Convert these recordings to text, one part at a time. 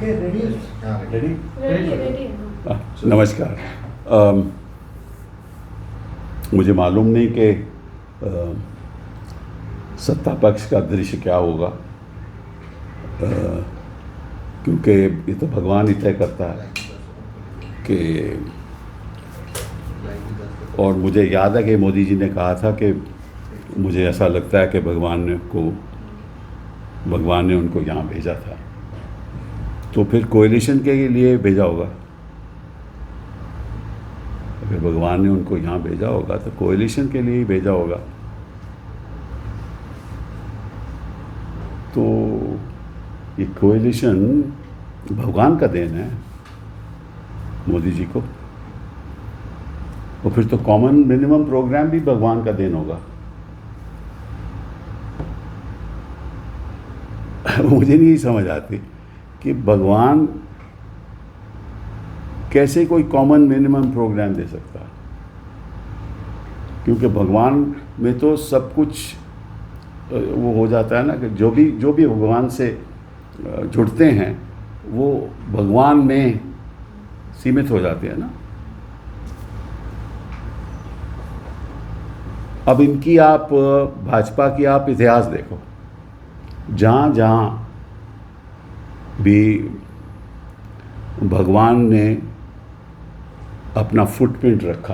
Okay ready ready? Ready नमस्कार। मुझे मालूम नहीं कि सत्ता पक्ष का दृश्य क्या होगा, क्योंकि ये तो भगवान ही तय करता है कि, और मुझे याद है कि मोदी जी ने कहा था कि मुझे ऐसा लगता है कि भगवान ने उनको यहाँ भेजा था, तो फिर कोएलिशन के लिए भेजा होगा। अगर भगवान ने उनको यहाँ भेजा होगा तो कोएलिशन के लिए ही भेजा होगा। तो ये कोएलिशन भगवान का देन है मोदी जी को, और फिर तो कॉमन मिनिमम प्रोग्राम भी भगवान का देन होगा। मुझे नहीं समझ आती कि भगवान कैसे कोई कॉमन मिनिमम प्रोग्राम दे सकता है, क्योंकि भगवान में तो सब कुछ वो हो जाता है ना कि जो भी भगवान से जुड़ते हैं वो भगवान में सीमित हो जाते हैं ना। अब इनकी आप भाजपा की आप इतिहास देखो, जहाँ जहाँ भी भगवान ने अपना फुटप्रिंट रखा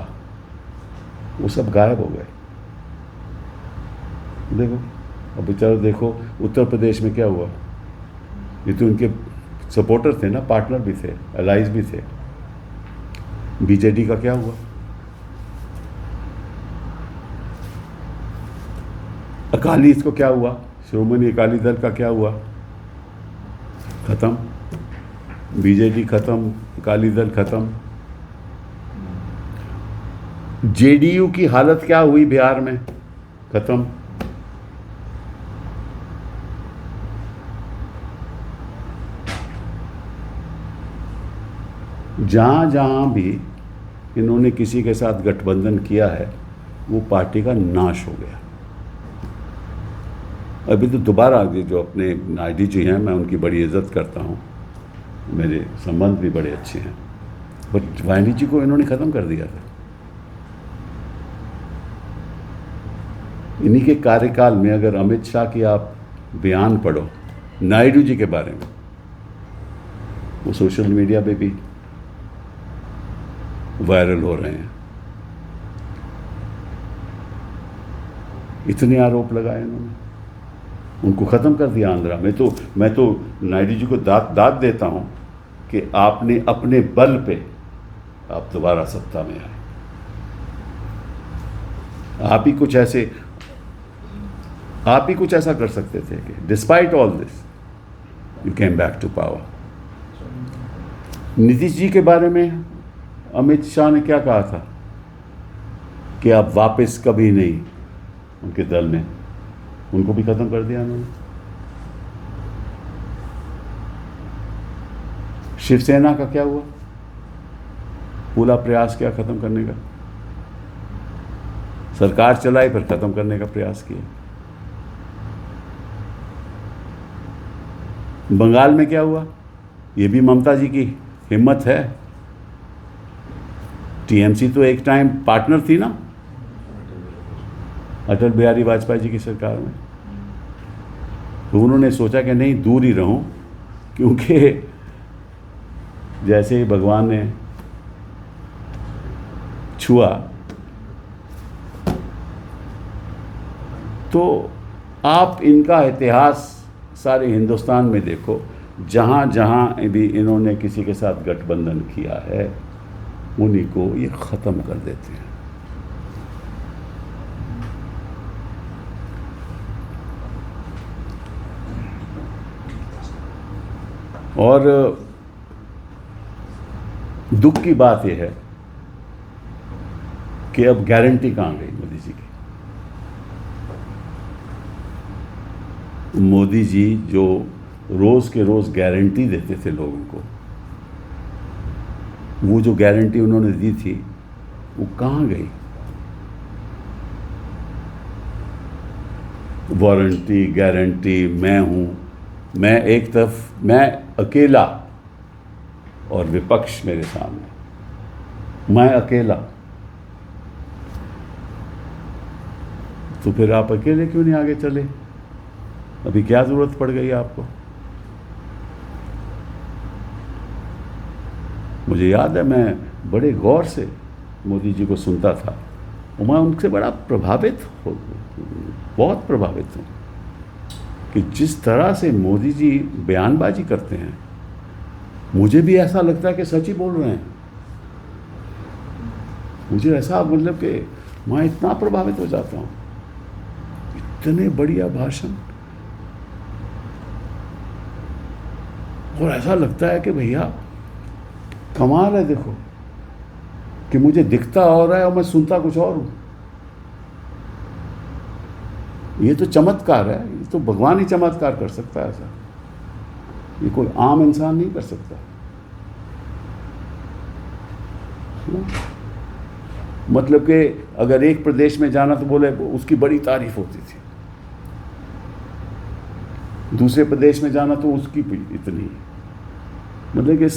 वो सब गायब हो गए। देखो अब बेचारा, देखो उत्तर प्रदेश में क्या हुआ। ये तो उनके सपोर्टर थे ना, पार्टनर भी थे, एलाइज भी थे। बीजेडी का क्या हुआ? अकाली इसको क्या हुआ? श्रोमणी अकाली दल का क्या हुआ? खत्म। बीजेडी खत्म, अकाली दल खत्म। जेडीयू की हालत क्या हुई बिहार में? खत्म। जहां जहां भी इन्होंने किसी के साथ गठबंधन किया है वो पार्टी का नाश हो गया। अभी तो दोबारा जो अपने नायडू जी हैं, मैं उनकी बड़ी इज्जत करता हूँ, मेरे संबंध भी बड़े अच्छे हैं, बट नायडू जी को इन्होंने ख़त्म कर दिया था। इन्हीं के कार्यकाल में अगर अमित शाह की आप बयान पढ़ो नायडू जी के बारे में, वो सोशल मीडिया पे भी वायरल हो रहे हैं। इतने आरोप लगाए इन्होंने, उनको ख़त्म कर दिया आंध्रा में। तो मैं तो नायडू जी को दाद देता हूँ कि आपने अपने बल पे आप दोबारा सत्ता में आए। आप ही कुछ ऐसा कर सकते थे कि despite all this you came back to power. Nitish ji के बारे में अमित शाह ने क्या कहा था कि आप वापस कभी नहीं, उनके दल में उनको भी खत्म कर दिया उन्होंने। शिवसेना का क्या हुआ? पूरा प्रयास किया खत्म करने का, सरकार चलाई पर खत्म करने का प्रयास किया। बंगाल में क्या हुआ? ये भी ममता जी की हिम्मत है। टीएमसी तो एक टाइम पार्टनर थी ना अटल बिहारी वाजपेयी जी की सरकार में, तो उन्होंने सोचा कि नहीं, दूर ही रहूं, क्योंकि जैसे ही भगवान ने छुआ तो आप इनका इतिहास सारे हिंदुस्तान में देखो, जहाँ जहाँ भी इन्होंने किसी के साथ गठबंधन किया है उन्हीं को ये ख़त्म कर देते हैं। और दुख की बात यह है कि अब गारंटी कहाँ गई मोदी जी की। मोदी जी जो रोज़ के रोज़ गारंटी देते थे लोगों को, वो जो गारंटी उन्होंने दी थी वो कहाँ गई? वारंटी, गारंटी, मैं हूँ, मैं एक तरफ, मैं अकेला और विपक्ष मेरे सामने, मैं अकेला। तो फिर आप अकेले क्यों नहीं आगे चले? अभी क्या जरूरत पड़ गई आपको? मुझे याद है, मैं बड़े गौर से मोदी जी को सुनता था और मैं उनसे बड़ा बहुत प्रभावित हूँ कि जिस तरह से मोदी जी बयानबाजी करते हैं, मुझे भी ऐसा लगता है कि सच ही बोल रहे हैं। मुझे ऐसा मतलब कि मैं इतना प्रभावित हो जाता हूँ, इतने बढ़िया भाषण, और ऐसा लगता है कि भैया कमाल है, देखो कि मुझे दिखता और है और मैं सुनता कुछ और हूँ। ये तो चमत्कार है, ये तो भगवान ही चमत्कार कर सकता है ऐसा, ये कोई आम इंसान नहीं कर सकता। मतलब कि अगर एक प्रदेश में जाना तो बोले उसकी बड़ी तारीफ होती थी, दूसरे प्रदेश में जाना तो उसकी इतनी, मतलब कि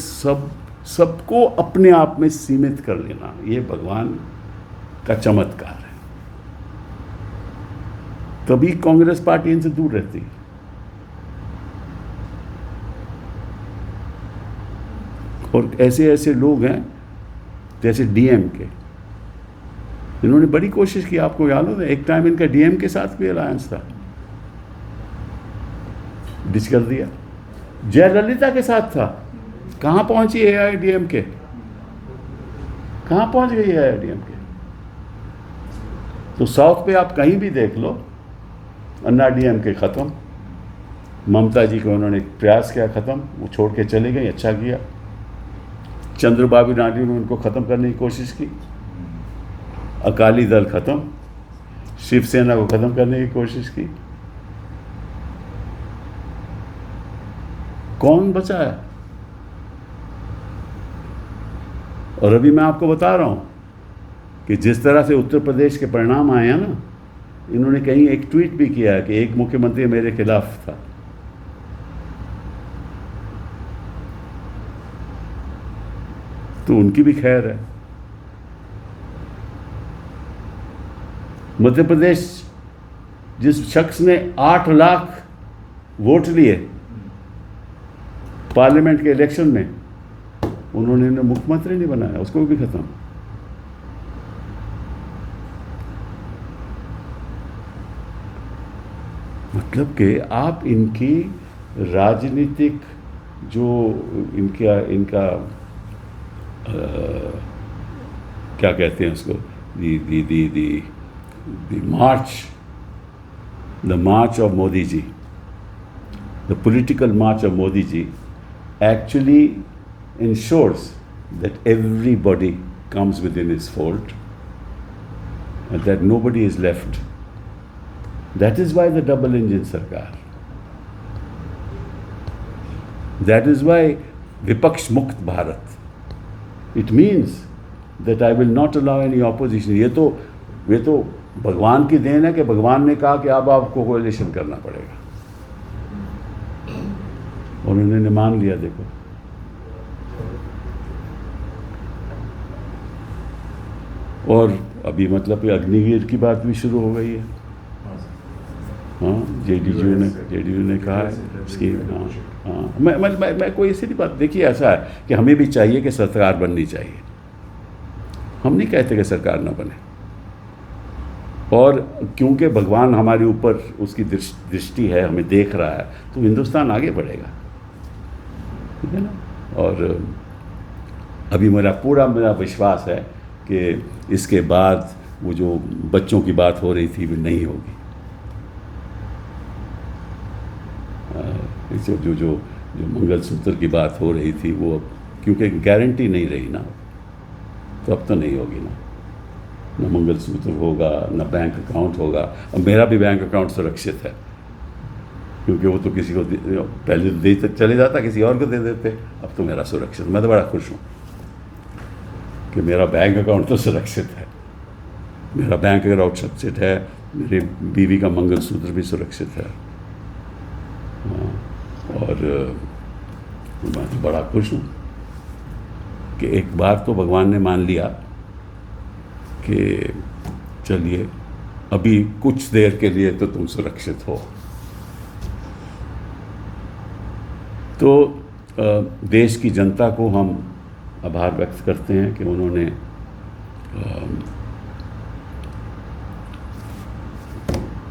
सबको अपने आप में सीमित कर लेना, ये भगवान का चमत्कार है। तभी कांग्रेस पार्टी इनसे दूर रहती है। और ऐसे ऐसे लोग हैं जैसे डीएम के, इन्होंने बड़ी कोशिश की, आपको याद हो, एक टाइम इनका डीएम के साथ भी अलायंस था, डिच कर दिया। जयललिता के साथ था, कहां पहुंची एआईडीएमके, कहां पहुंच गई एआईडीएमके? तो साउथ पे आप कहीं भी देख लो, अन्ना डीएमके खत्म, ममता जी को उन्होंने प्रयास किया खत्म, वो छोड़ के चले गई, अच्छा किया। चंद्रबाबू नायडू ने उनको खत्म करने की कोशिश की, अकाली दल खत्म, शिवसेना को खत्म करने की कोशिश की, कौन बचा है? और अभी मैं आपको बता रहा हूं कि जिस तरह से उत्तर प्रदेश के परिणाम आए हैं ना, इन्होंने कहीं एक ट्वीट भी किया है कि एक मुख्यमंत्री मेरे खिलाफ था। तो उनकी भी खैर है। मध्य प्रदेश, जिस शख्स ने 8 लाख वोट लिए पार्लियामेंट के इलेक्शन में, उन्होंने मुख्यमंत्री नहीं बनाया, उसको भी खत्म। मतलब कि आप इनकी राजनीतिक जो इनका क्या कहते हैं उसको, the march of Modi ji, the political march of Modi ji actually ensures that everybody comes within his fold and that nobody is left. That is why the double engine sarkar. That is why Vipaksh Mukt Bharat. It means that I will not allow any opposition. ये तो भगवान की then है कि भगवान ने कहा कि अब आपको कोalition करना पड़ेगा, और उन्होंने मान लिया। देखो, और अभी मतलब अग्निवीर की बात भी शुरू हो गई है। हाँ, जेडीयू ने कहा है स्कीम। हाँ, मैं कोई ऐसी नहीं बात, देखिए ऐसा है कि हमें भी चाहिए कि सरकार बननी चाहिए, हम नहीं कहते कि सरकार ना बने, और क्योंकि भगवान हमारे ऊपर उसकी दृष्टि है, हमें देख रहा है, तो हिंदुस्तान आगे बढ़ेगा, ठीक है ना। और अभी मेरा विश्वास है कि इसके बाद वो जो बच्चों की बात हो रही थी वो नहीं होगी। जो मंगलसूत्र की बात हो रही थी वो अब, क्योंकि गारंटी नहीं रही ना, तो अब तो नहीं होगी ना, न मंगलसूत्र होगा, न बैंक अकाउंट होगा। अब मेरा भी बैंक अकाउंट सुरक्षित है, क्योंकि वो तो किसी को पहले दे चले जाता, किसी और को दे देते, अब तो मेरा सुरक्षित। मैं तो बड़ा खुश हूँ कि मेरा बैंक अकाउंट तो सुरक्षित है, मेरा बैंक अकाउंट सुरक्षित है, मेरी बीवी का मंगलसूत्र भी सुरक्षित है। और मैं तो बड़ा खुश हूँ कि एक बार तो भगवान ने मान लिया कि चलिए अभी कुछ देर के लिए तो तुम सुरक्षित हो। तो देश की जनता को हम आभार व्यक्त करते हैं कि उन्होंने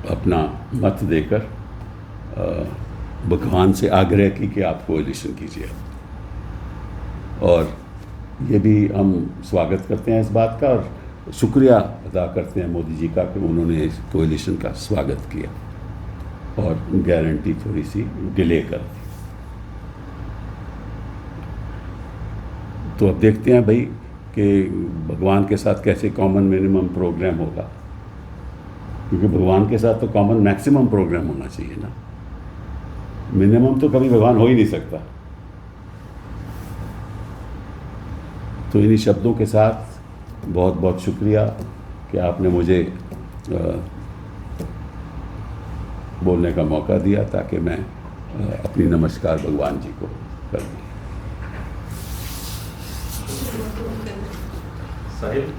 अपना मत देकर भगवान से आग्रह की कि आप कोएलिशन कीजिए, और ये भी हम स्वागत करते हैं इस बात का, और शुक्रिया अदा करते हैं मोदी जी का कि उन्होंने इस कोएलिशन का स्वागत किया और गारंटी थोड़ी सी डिले कर दी। तो अब देखते हैं भाई कि भगवान के साथ कैसे कॉमन मिनिमम प्रोग्राम होगा, क्योंकि भगवान के साथ तो कॉमन मैक्सिमम प्रोग्राम होना चाहिए ना, मिनिमम तो कभी भगवान हो ही नहीं सकता। तो इन्हीं शब्दों के साथ बहुत बहुत शुक्रिया कि आपने मुझे बोलने का मौका दिया ताकि मैं अपनी नमस्कार भगवान जी को कर दूँ। साहिब